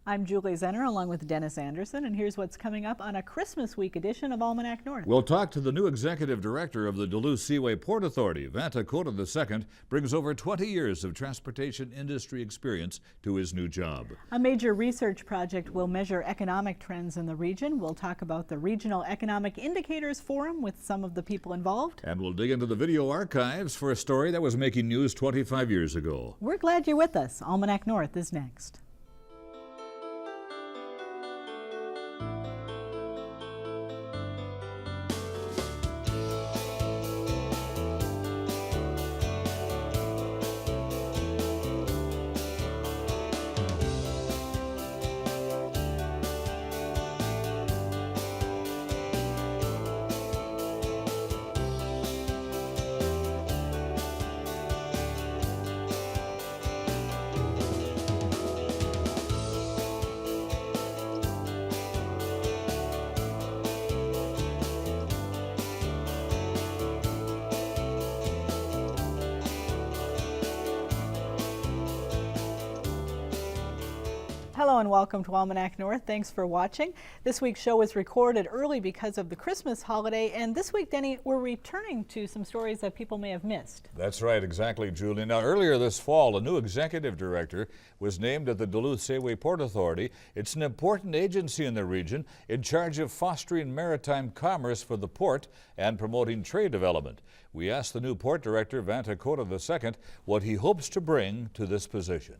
I'm Julie Zenner along with Dennis Anderson, and here's what's coming up on a Christmas week edition of Almanac North. We'll talk to the new executive director of the Duluth Seaway Port Authority. Vanta Coda II brings over 20 years of transportation industry experience to his new job. A major research project will measure economic trends in the region. We'll talk about the Regional Economic Indicators Forum with some of the people involved. And we'll dig into the video archives for a story that was making news 25 years ago. We're glad you're with us. Almanac North is next. Hello and welcome to Almanac North. Thanks for watching. This week's show was recorded early because of the Christmas holiday, and this week, Denny, we're returning to some stories that people may have missed. That's right, exactly, Julie. Now, earlier this fall, a new executive director was named at the Duluth Seaway Port Authority. It's an important agency in the region in charge of fostering maritime commerce for the port and promoting trade development. We asked the new port director, Vanta Coda II, what he hopes to bring to this position.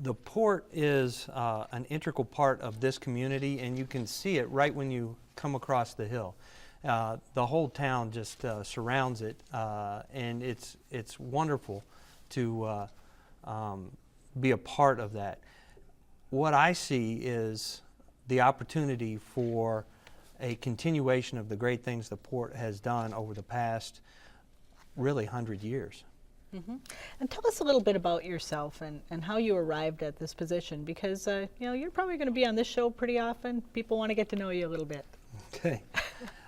The port is an integral part of this community, and you can see it right when you come across the hill. The whole town just surrounds it, and it's wonderful to be a part of that. What I see is the opportunity for a continuation of the great things the port has done over the past really 100 years. Mm-hmm. And tell us a little bit about yourself and how you arrived at this position, because you're probably going to be on this show pretty often. People want to get to know you a little bit. Okay.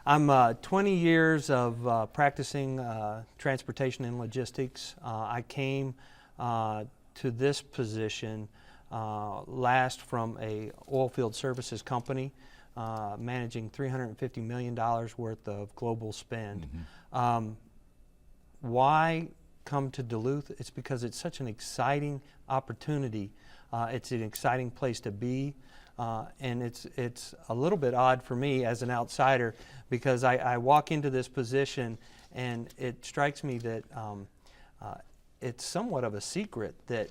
I'm 20 years of practicing transportation and logistics. I came to this position last from a oilfield services company managing $350 million worth of global spend. Mm-hmm. Why come to Duluth? It's because it's such an exciting opportunity. It's an exciting place to be, and it's a little bit odd for me as an outsider, because I walk into this position and it strikes me that it's somewhat of a secret that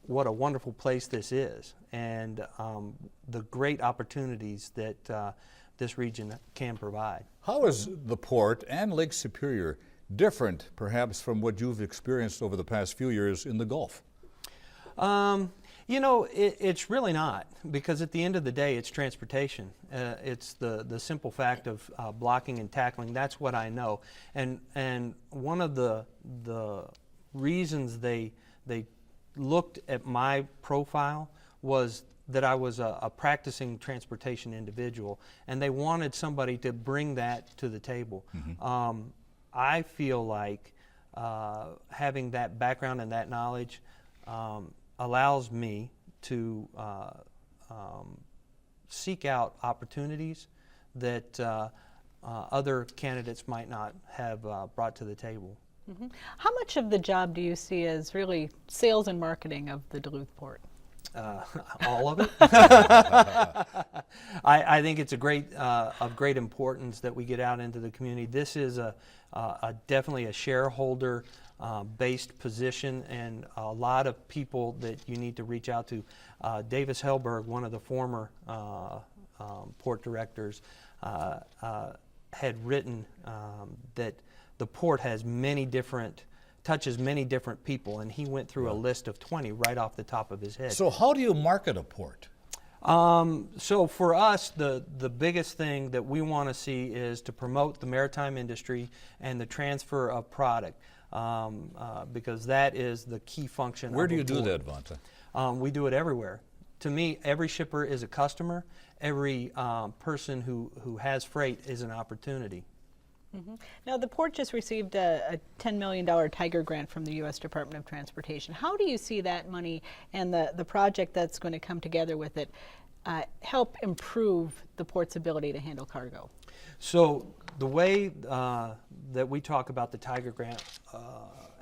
what a wonderful place this is, and the great opportunities that this region can provide. How is the port and Lake Superior different, perhaps, from what you've experienced over the past few years in the Gulf? It's really not, because at the end of the day, it's transportation. It's the simple fact of blocking and tackling. That's what I know. And one of the reasons they looked at my profile was that I was a practicing transportation individual, and they wanted somebody to bring that to the table. Mm-hmm. I feel like having that background and that knowledge allows me to seek out opportunities that other candidates might not have brought to the table. Mm-hmm. How much of the job do you see as really sales and marketing of the Duluth Port? All of it. I think it's of great importance that we get out into the community. This is definitely a shareholder based position, and a lot of people that you need to reach out to. Davis Hellberg, one of the former port directors, had written that the port has touches many different people, and he went through a list of 20 right off the top of his head. So how do you market a port? So for us, the biggest thing that we want to see is to promote the maritime industry and the transfer of product, because that is the key function. Where do you do that, Vanta? We do it everywhere. To me, every shipper is a customer. Every person who has freight is an opportunity. Now, the port just received a $10 million Tiger grant from the U.S. Department of Transportation. How do you see that money and the project that's going to come together with it help improve the port's ability to handle cargo? So the way that we talk about the Tiger grant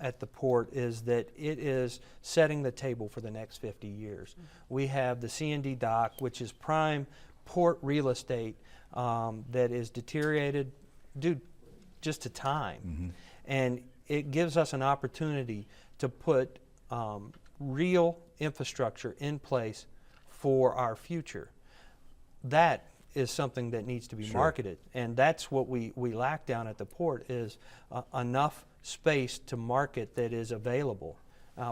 at the port is that it is setting the table for the next 50 years. We have the C&D dock, which is prime port real estate that is deteriorated due just to time. And it gives us an opportunity to put real infrastructure in place for our future. That is something that needs to be marketed, and that's what we lack down at the port is enough space to market that is available.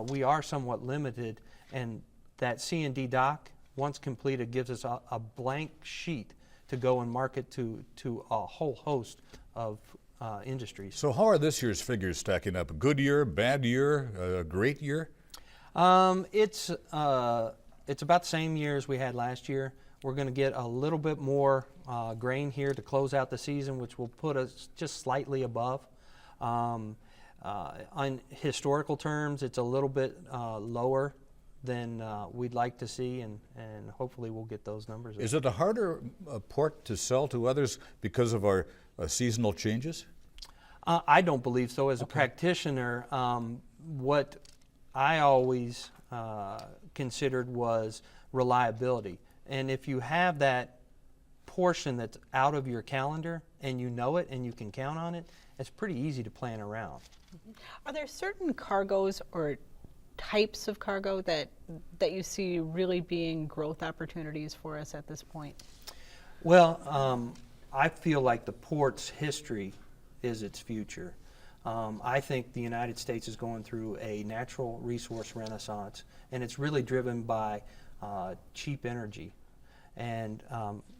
We are somewhat limited, and that C&D dock, once completed, gives us a blank sheet to go and market to a whole host of industries. So how are this year's figures stacking up? A good year, bad year, a great year? It's about the same year as we had last year. We're going to get a little bit more grain here to close out the season, which will put us just slightly above. On historical terms, it's a little bit lower than we'd like to see, and hopefully we'll get those numbers. Is it a harder port to sell to others because of our seasonal changes? I don't believe so. As a practitioner, what I always considered was reliability. And if you have that portion that's out of your calendar and you know it and you can count on it, it's pretty easy to plan around. Are there certain cargoes or types of cargo that you see really being growth opportunities for us at this point? Well, I feel like the port's history is its future. I think the United States is going through a natural resource renaissance, and it's really driven by cheap energy. And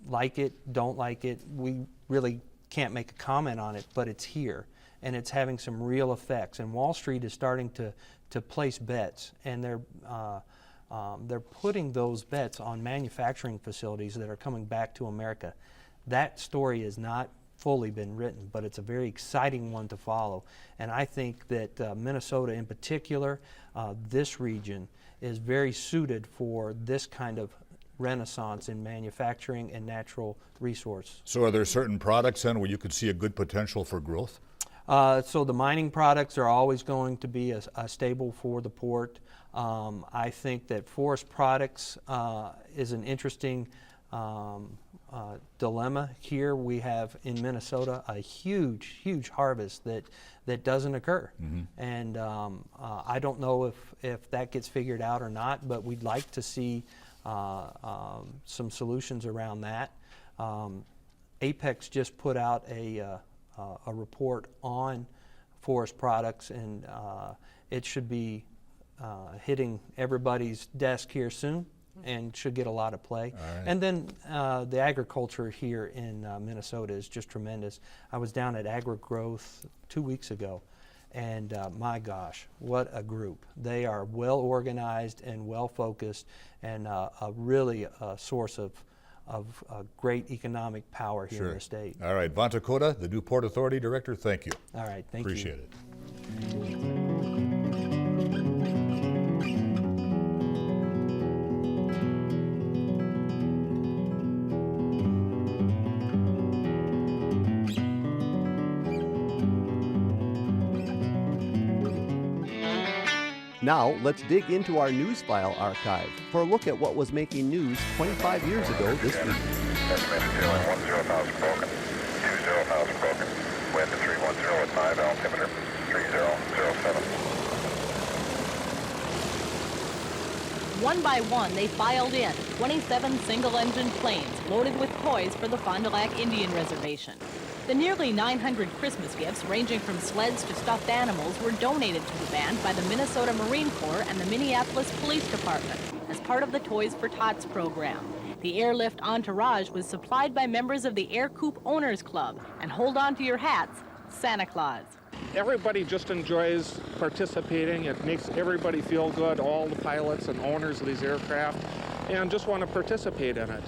like it, don't like it, we really can't make a comment on it, but it's here, and it's having some real effects. And Wall Street is starting to place bets, and they're putting those bets on manufacturing facilities that are coming back to America. That story has not fully been written, but it's a very exciting one to follow. And I think that Minnesota in particular, this region, is very suited for this kind of renaissance in manufacturing and natural resource. So are there certain products then where you could see a good potential for growth? So the mining products are always going to be a staple for the port. I think that forest products is an interesting dilemma here. We have in Minnesota a huge harvest that doesn't occur. And I don't know if that gets figured out or not, but we'd like to see some solutions around that. Apex just put out a report on forest products, and it should be hitting everybody's desk here soon and should get a lot of play. Right. And then the agriculture here in Minnesota is just tremendous. I was down at AgriGrowth 2 weeks ago, and my gosh, what a group. They are well organized and well focused, and really a source of great economic power here in the state. All right, Vanta Coda, the new Port Authority Director, thank you. All right, thank you. Appreciate it. Now, let's dig into our news file archive for a look at what was making news 25 years ago this week. Estimated ceiling 10,000 broken, 20,000 broken, wind 310 at 5, altimeter 3007. One by one, they filed in, 27 single-engine planes loaded with toys for the Fond du Lac Indian Reservation. The nearly 900 Christmas gifts, ranging from sleds to stuffed animals, were donated to the band by the Minnesota Marine Corps and the Minneapolis Police Department as part of the Toys for Tots program. The airlift entourage was supplied by members of the Air Coupe Owners Club. And hold on to your hats, Santa Claus. Everybody just enjoys participating. It makes everybody feel good, all the pilots and owners of these aircraft, and just want to participate in it.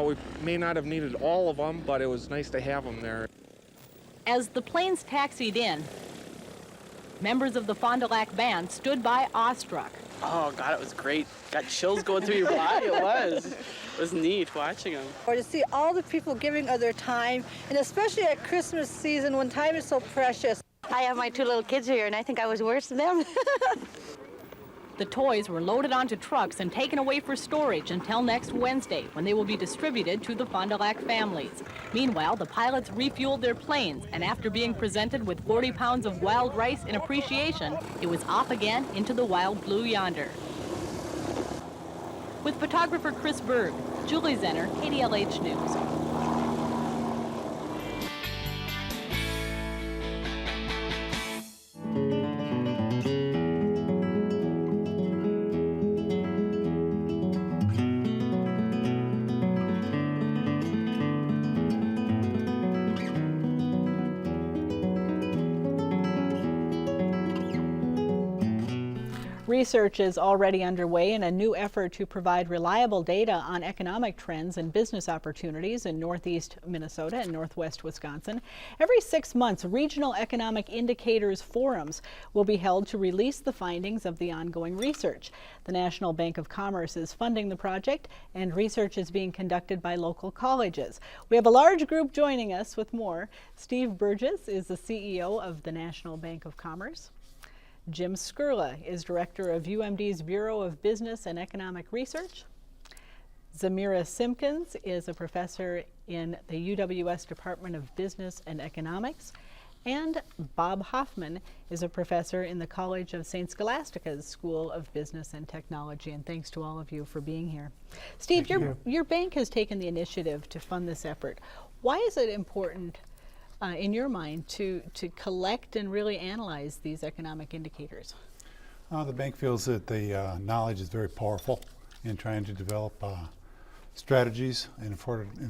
We may not have needed all of them, but it was nice to have them there. As the planes taxied in, members of the Fond du Lac band stood by awestruck. Oh God, it was great. Got chills going through your body. It was neat watching them. Or to see all the people giving of their time, and especially at Christmas season when time is so precious. I have my 2 little kids here, and I think I was worse than them. The toys were loaded onto trucks and taken away for storage until next Wednesday, when they will be distributed to the Fond du Lac families. Meanwhile, the pilots refueled their planes, and after being presented with 40 pounds of wild rice in appreciation, it was off again into the wild blue yonder. With photographer Chris Berg, Julie Zenner, KDLH News. Research is already underway in a new effort to provide reliable data on economic trends and business opportunities in Northeast Minnesota and Northwest Wisconsin. Every 6 months, regional economic indicators forums will be held to release the findings of the ongoing research. The National Bank of Commerce is funding the project, and research is being conducted by local colleges. We have a large group joining us with more. Steve Burgess is the CEO of the National Bank of Commerce. Jim Skurla is director of UMD's Bureau of Business and Economic Research. Zamira Simkins is a professor in the UWS Department of Business and Economics. And Bob Hoffman is a professor in the College of St. Scholastica's School of Business and Technology. And thanks to all of you for being here. Steve, your bank has taken the initiative to fund this effort. Why is it important in your mind to collect and really analyze these economic indicators? The bank feels that the knowledge is very powerful in trying to develop strategies in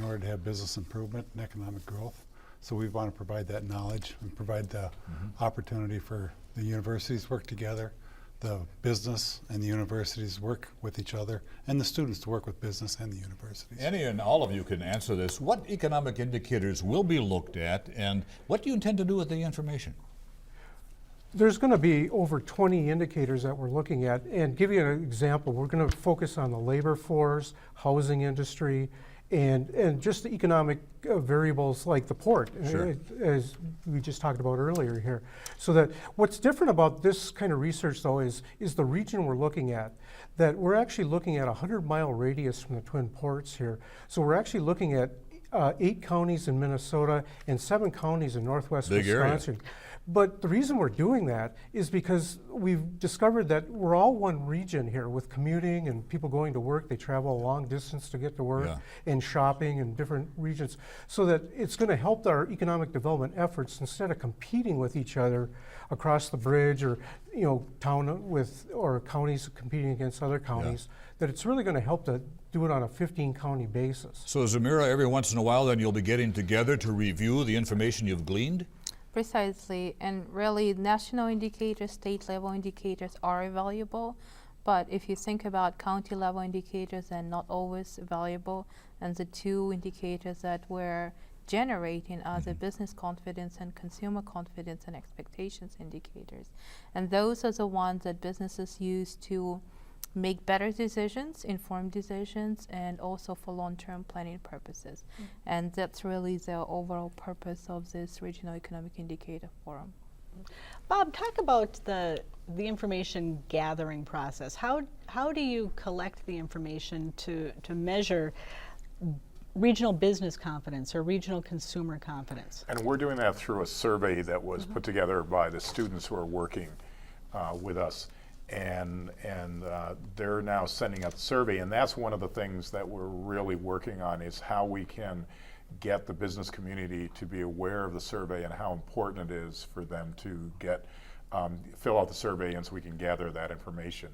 order to have business improvement and economic growth. So we want to provide that knowledge and provide the opportunity for the universities to work together, the business and the universities work with each other, and the students to work with business and the universities. Any and all of you can answer this. What economic indicators will be looked at, and what do you intend to do with the information? There's going to be over 20 indicators that we're looking at, and give you an example, we're going to focus on the labor force, housing industry, and just the economic variables like the port, sure, as we just talked about earlier here. So that what's different about this kind of research though is the region we're looking at, that we're actually looking at a 100-mile radius from the Twin Ports here. So we're actually looking at 8 counties in Minnesota and 7 counties in Northwest Wisconsin. Area. But the reason we're doing that is because we've discovered that we're all one region here with commuting and people going to work. They travel a long distance to get to work, and shopping in different regions. So that it's going to help our economic development efforts instead of competing with each other across the bridge, or or counties competing against other counties, that it's really going to help to do it on a 15-county basis. So Zamira, every once in a while then you'll be getting together to review the information you've gleaned? Precisely, and really national indicators, state level indicators are valuable, but if you think about county level indicators, they're not always valuable, and the 2 indicators that we're generating are the business confidence and consumer confidence and expectations indicators. And those are the ones that businesses use to make better decisions, informed decisions, and also for long-term planning purposes. And that's really the overall purpose of this Regional Economic Indicator Forum. Bob, talk about the information gathering process. How do you collect the information to measure regional business confidence or regional consumer confidence? And we're doing that through a survey that was put together by the students who are working with us. And they're now sending out the survey, and that's one of the things that we're really working on, is how we can get the business community to be aware of the survey and how important it is for them to get fill out the survey, and so we can gather that information.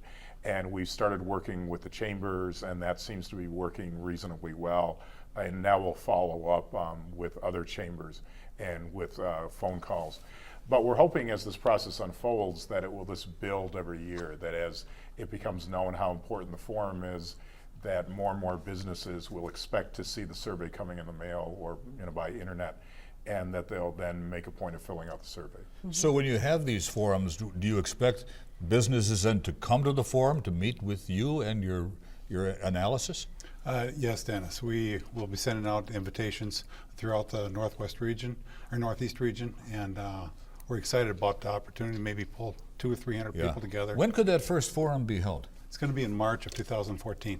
And we've started working with the chambers, and that seems to be working reasonably well. And now we'll follow up with other chambers and with phone calls. But we're hoping as this process unfolds that it will just build every year, that as it becomes known how important the forum is, that more and more businesses will expect to see the survey coming in the mail or by internet, and that they'll then make a point of filling out the survey. So when you have these forums, do you expect businesses then to come to the forum to meet with you and your analysis? Yes, Dennis. We will be sending out invitations throughout the Northwest region, or Northeast region, and we're excited about the opportunity to maybe pull 200 or 300 people together. When could that first forum be held? It's going to be in March of 2014.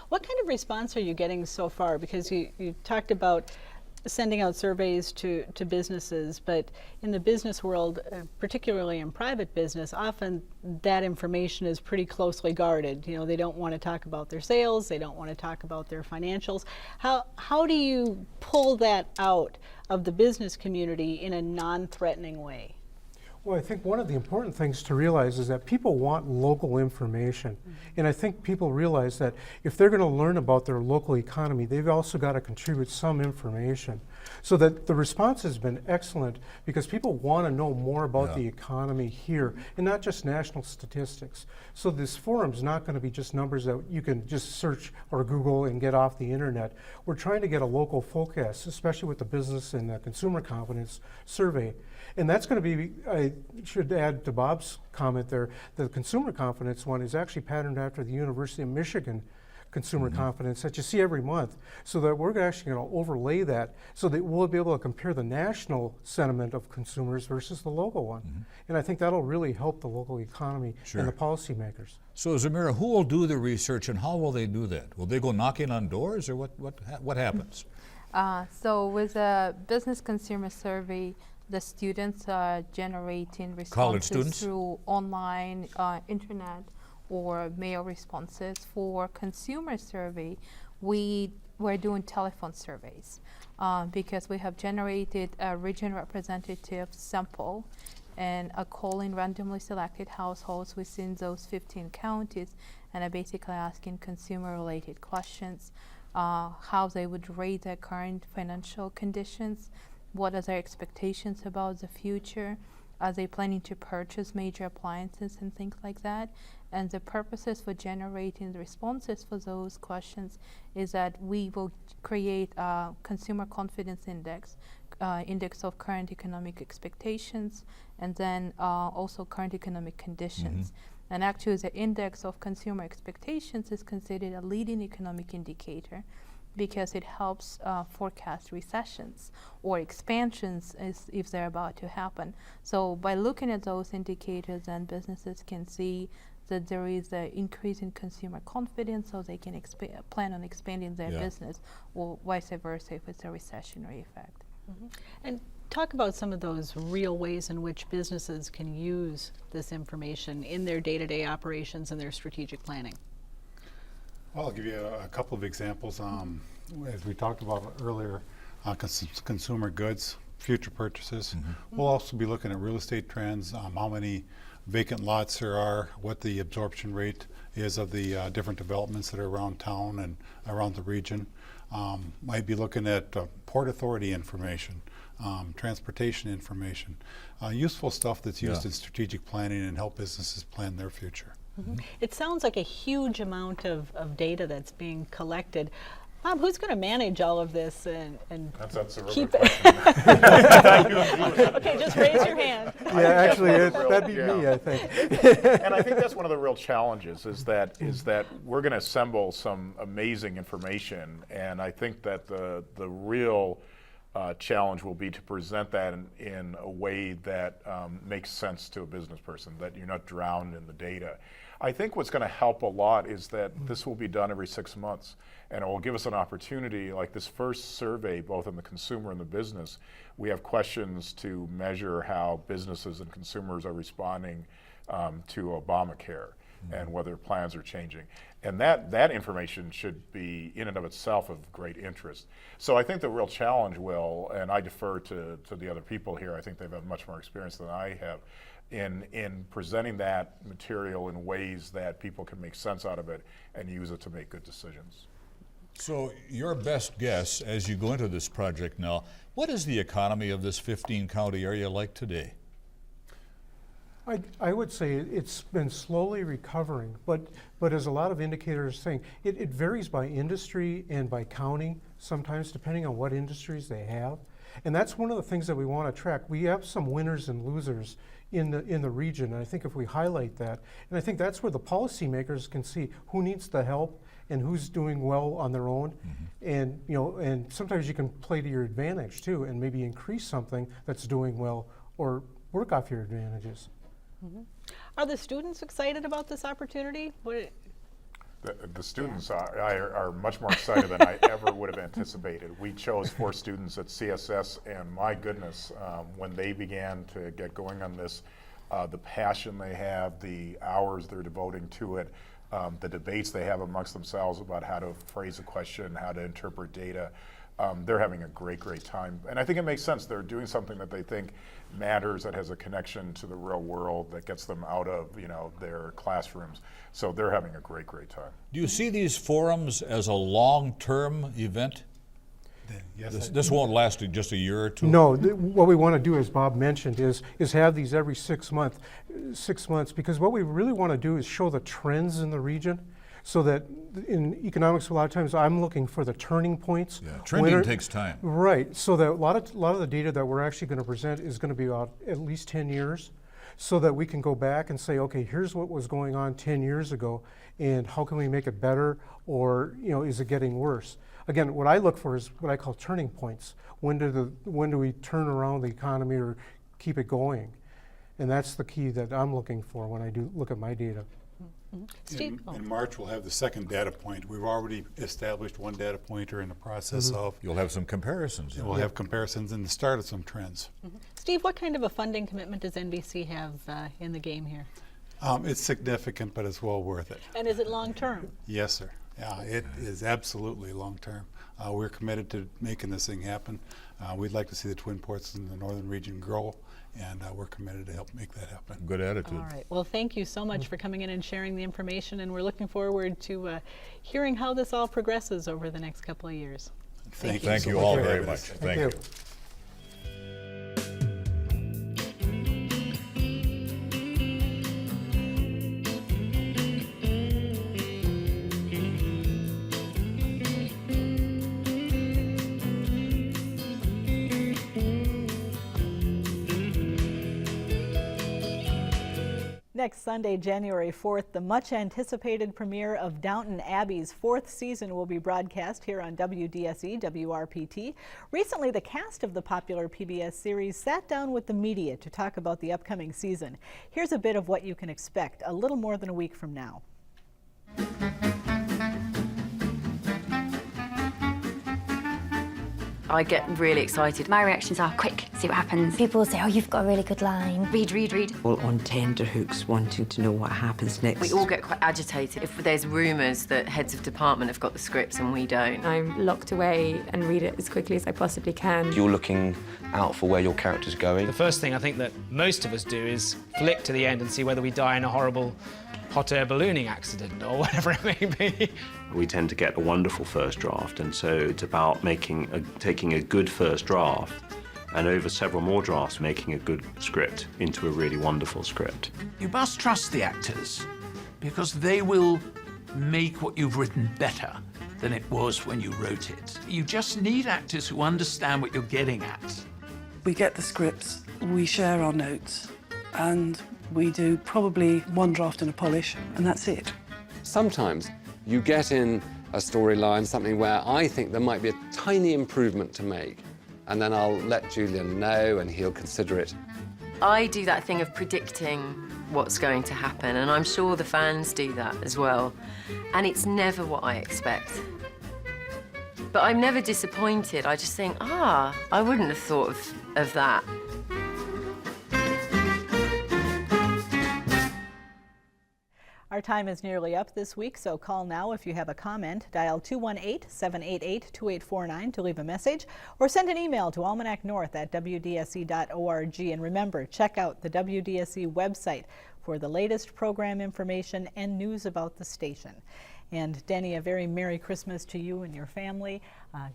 What kind of response are you getting so far? Because you talked about sending out surveys to businesses, but in the business world, particularly in private business, often that information is pretty closely guarded. You know, they don't want to talk about their sales, they don't want to talk about their financials. How do you pull that out of the business community in a non-threatening way? Well, I think one of the important things to realize is that people want local information. And I think people realize that if they're going to learn about their local economy, they've also got to contribute some information. So that the response has been excellent because people want to know more about the economy here and not just national statistics. So this forum is not going to be just numbers that you can just search or Google and get off the internet. We're trying to get a local focus, especially with the business and the consumer confidence survey. And that's going to be, I should add to Bob's comment there, the consumer confidence one is actually patterned after the University of Michigan consumer confidence that you see every month, so that we're actually going to overlay that so that we'll be able to compare the national sentiment of consumers versus the local one. And I think that'll really help the local economy and the policymakers. So Zamira, who will do the research and how will they do that? Will they go knocking on doors or what happens? So with a business consumer survey, the students are generating responses through online, internet, or mail responses. For consumer survey, we're doing telephone surveys because we have generated a region representative sample and are calling randomly selected households within those 15 counties and are basically asking consumer-related questions, how they would rate their current financial conditions, what are their expectations about the future, are they planning to purchase major appliances and things like that. And the purposes for generating the responses for those questions is that we will create a consumer confidence index, index of current economic expectations, and then also current economic conditions. And actually the index of consumer expectations is considered a leading economic indicator because it helps forecast recessions or expansions if they're about to happen. So by looking at those indicators, then businesses can see that there is an increase in consumer confidence, so they can plan on expanding their business, or vice versa if it's a recessionary effect. And talk about some of those real ways in which businesses can use this information in their day-to-day operations and their strategic planning. Well, I'll give you a couple of examples. As we talked about earlier, consumer goods, future purchases. We'll also be looking at real estate trends, how many vacant lots there are, what the absorption rate is of the different developments that are around town and around the region. Might be looking at Port Authority information, transportation information, useful stuff that's used in strategic planning and help businesses plan their future. It sounds like a huge amount of data that's being collected. Bob, who's going to manage all of this and that's a keep really it? Okay, just raise your hand. Yeah, actually, that'd be me, I think. And I think that's one of the real challenges is that we're going to assemble some amazing information, and I think that the real challenge will be to present that in a way that makes sense to a business person, that you're not drowned in the data. I think what's going to help a lot is that this will be done every 6 months, and it will give us an opportunity, like this first survey, both in the consumer and the business, we have questions to measure how businesses and consumers are responding to Obamacare and whether plans are changing. And that information should be in and of itself of great interest. So I think the real challenge will, and I defer to the other people here, I think they've had much more experience than I have, in presenting that material in ways that people can make sense out of it and use it to make good decisions. So your best guess as you go into this project now, what is the economy of this 15-county area like today? I would say it's been slowly recovering, but as a lot of indicators are saying, it varies by industry and by county sometimes, depending on what industries they have. And that's one of the things that we want to track. We have some winners and losers in the region, and I think if we highlight that, and I think that's where the policymakers can see who needs the help and who's doing well on their own. And and sometimes you can play to your advantage too, and maybe increase something that's doing well or work off your advantages. Are the students excited about this opportunity? The students are much more excited than I ever would have anticipated. We chose 4 students at CSS, and my goodness, when they began to get going on this, the passion they have, the hours they're devoting to it, the debates they have amongst themselves about how to phrase a question, how to interpret data, they're having a great time. And I think it makes sense. They're doing something that they think matters, that has a connection to the real world, that gets them out of their classrooms. So they're having a great time. Do you see these forums as a long-term event? Yes, This won't last just a year or two? No, what we want to do, as Bob mentioned, is have these every 6 months, because what we really want to do is show the trends in the region, so that in economics, a lot of times I'm looking for the turning points. Yeah, trending takes time. Right, so that a lot of the data that we're actually going to present is going to be about at least 10 years, so that we can go back and say, okay, here's what was going on 10 years ago, and how can we make it better, or is it getting worse? Again, what I look for is what I call turning points. When do we turn around the economy or keep it going? And that's the key that I'm looking for when I do look at my data. Steve? In March, we'll have the second data point. We've already established one data pointer in the process of. You'll have some comparisons. We'll have comparisons and the start of some trends. Steve, what kind of a funding commitment does NBC have in the game here? It's significant, but it's well worth it. And is it long-term? Yes, sir. Yeah, it is absolutely long-term. We're committed to making this thing happen. We'd like to see the Twin Ports in the northern region grow, and we're committed to help make that happen. Good attitude. All right. Well, thank you so much for coming in and sharing the information, and we're looking forward to hearing how this all progresses over the next couple of years. Thank you all very much. Thank you. Next Sunday, January 4th, the much-anticipated premiere of Downton Abbey's 4th season will be broadcast here on WDSE, WRPT. Recently, the cast of the popular PBS series sat down with the media to talk about the upcoming season. Here's a bit of what you can expect a little more than a week from now. I get really excited. My reactions are quick, see what happens. People will say, oh, you've got a really good line. Read. All on tenterhooks, wanting to know what happens next. We all get quite agitated if there's rumours that heads of department have got the scripts and we don't. I'm locked away and read it as quickly as I possibly can. You're looking out for where your character's going. The first thing I think that most of us do is flick to the end and see whether we die in a horrible hot air ballooning accident or whatever it may be. We tend to get a wonderful first draft, and so it's about taking a good first draft and over several more drafts making a good script into a really wonderful script. You must trust the actors, because they will make what you've written better than it was when you wrote it. You just need actors who understand what you're getting at. We get the scripts, we share our notes, and we do probably one draft and a polish, and that's it. Sometimes you get in a storyline, something where I think there might be a tiny improvement to make, and then I'll let Julian know and he'll consider it. I do that thing of predicting what's going to happen, and I'm sure the fans do that as well. And it's never what I expect. But I'm never disappointed. I just think, I wouldn't have thought of that. Our time is nearly up this week, so call now if you have a comment. Dial 218-788-2849 to leave a message, or send an email to almanacnorth@wdse.org. And remember, check out the WDSE website for the latest program information and news about the station. And Denny, a very Merry Christmas to you and your family.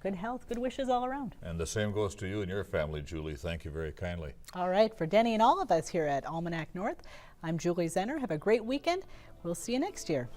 Good health, good wishes all around. And the same goes to you and your family, Julie. Thank you very kindly. All right, for Denny and all of us here at Almanac North, I'm Julie Zenner. Have a great weekend. We'll see you next year.